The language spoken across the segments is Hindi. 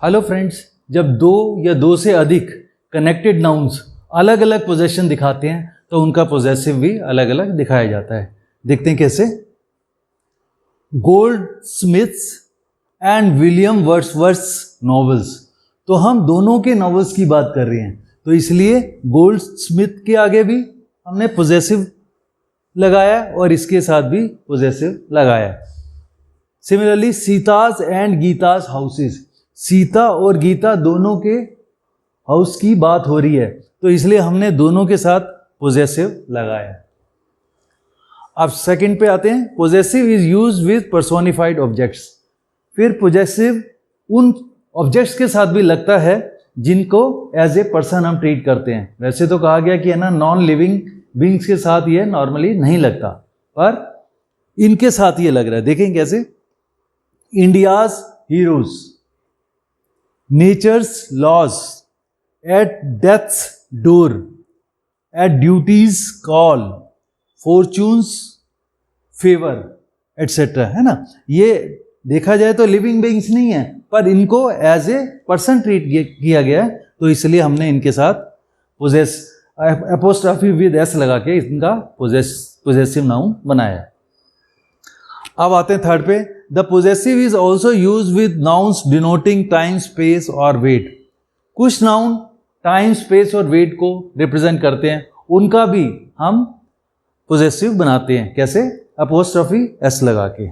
हेलो फ्रेंड्स, जब दो या दो से अधिक कनेक्टेड नाउन्स अलग अलग पोजेशन दिखाते हैं तो उनका पोजेसिव भी अलग अलग दिखाया जाता है। देखते हैं कैसे। Gold Smiths and William Wordsworth novels, तो हम दोनों के नॉवेल्स की बात कर रहे हैं, तो इसलिए गोल्ड स्मिथ के आगे भी हमने पोजेसिव लगाया और इसके साथ भी पोजेसिव लगाया। Similarly Sita's and Geeta's houses, Sita और गीता दोनों के हाउस की बात हो रही है, तो इसलिए हमने दोनों के साथ पोजेसिव लगाया। अब सेकंड पे आते हैं। Possessive is used with personified objects. फिर पोजेसिव उन ऑब्जेक्ट्स के साथ भी लगता है जिनको एज ए पर्सन हम ट्रीट करते हैं। वैसे तो कहा गया कि है ना, नॉन लिविंग बींग्स के साथ ये नॉर्मली नहीं लगता, पर इनके साथ ये लग रहा है। देखें कैसे। India's heroes, nature's laws, at death's door, at duty's call, fortune's favour etcetera, है ना। ये देखा जाए तो लिविंग बीइंग्स नहीं है, पर इनको एज ए पर्सन ट्रीट किया गया है, तो इसलिए हमने इनके साथ पोजेस एपोस्ट्रॉफी विद एस लगा के इनका पोजेसिव नाउन बनाया। अब आते हैं थर्ड पे। The possessive is also use with nouns denoting time, space और वेट। कुछ नाउन टाइम, स्पेस और वेट को रिप्रेजेंट करते हैं, उनका भी हम पोजेसिव बनाते हैं। कैसे? एपोस्ट्रॉफी एस लगा के।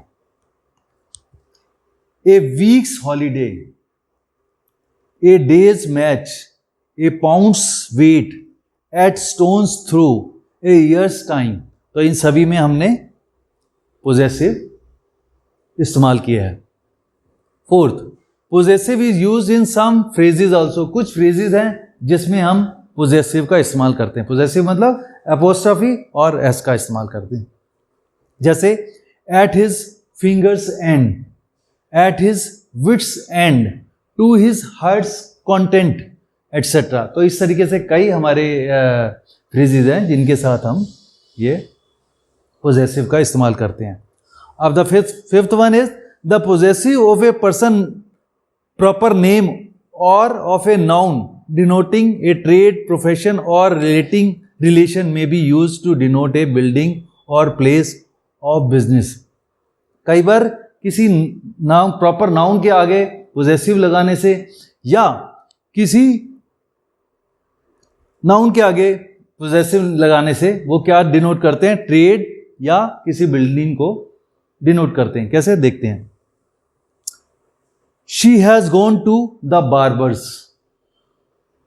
A week's holiday, a day's match, a pound's weight, eight stones' throw, a year's time, तो इन सभी में हमने पोजेसिव इस्तेमाल किया है। Fourth, possessive is used in some phrases also. कुछ फ्रेजेस हैं जिसमें हम पोजेसिव का इस्तेमाल करते हैं। पोजेसिव मतलब एपोस्ट्रॉफी और एस का इस्तेमाल करते हैं। जैसे at his fingers' end, at his wits' end, to his heart's content etcetera. तो इस तरीके से कई हमारे फ्रेजेस हैं जिनके साथ हम ये पोजेसिव का इस्तेमाल करते हैं। अब the fifth one is the possessive of a person, proper name और of a noun denoting a trade, profession और relation may be use to denote a building और प्लेस ऑफ बिजनेस। कई बार किसी नाम, प्रॉपर नाउन के आगे पोजेसिव लगाने से या किसी नाउन के आगे पोजेसिव लगाने से वो क्या डिनोट करते हैं? ट्रेड या किसी बिल्डिंग को डिनोट करते हैं। कैसे? देखते हैं। She has gone to the barber's,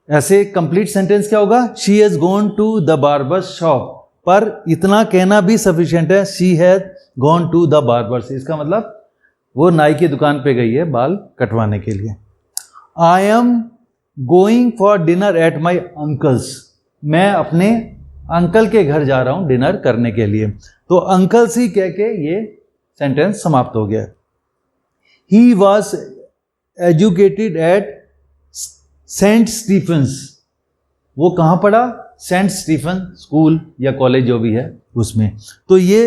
ऐसे कंप्लीट सेंटेंस क्या होगा? She has gone to the barber's shop, पर इतना कहना भी सफिशिएंट है, she has gone to the barber's. इसका मतलब वो नाई की दुकान पे गई है बाल कटवाने के लिए। I am going for dinner at my uncle's, मैं अपने अंकल के घर जा रहा हूं डिनर करने के लिए। तो अंकल्स ही कह के ये सेंटेंस समाप्त हो गया। He was educated at saint Stephen's, वो कहाँ पढ़ा? सेंट स्टीफन स्कूल या कॉलेज जो भी है उसमें। तो ये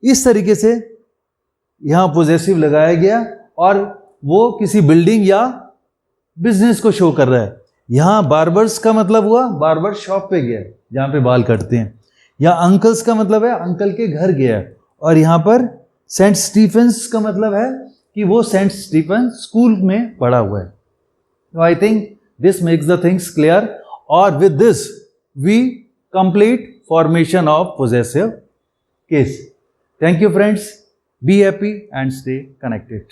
इस तरीके से यहाँ पोजेसिव लगाया गया और वो किसी बिल्डिंग या बिजनेस को शो कर रहा है। यहाँ बार्बर्स का मतलब हुआ बार्बर शॉप पे गया जहाँ पे बाल कटते हैं, या अंकल्स का मतलब है अंकल के घर गया, और यहाँ पर सेंट स्टीफेंस का मतलब है कि वो सेंट स्टीफन स्कूल में पढ़ा हुआ है। तो I think this makes the things clear, और with this we complete formation of possessive case. Thank you friends, be happy and stay connected.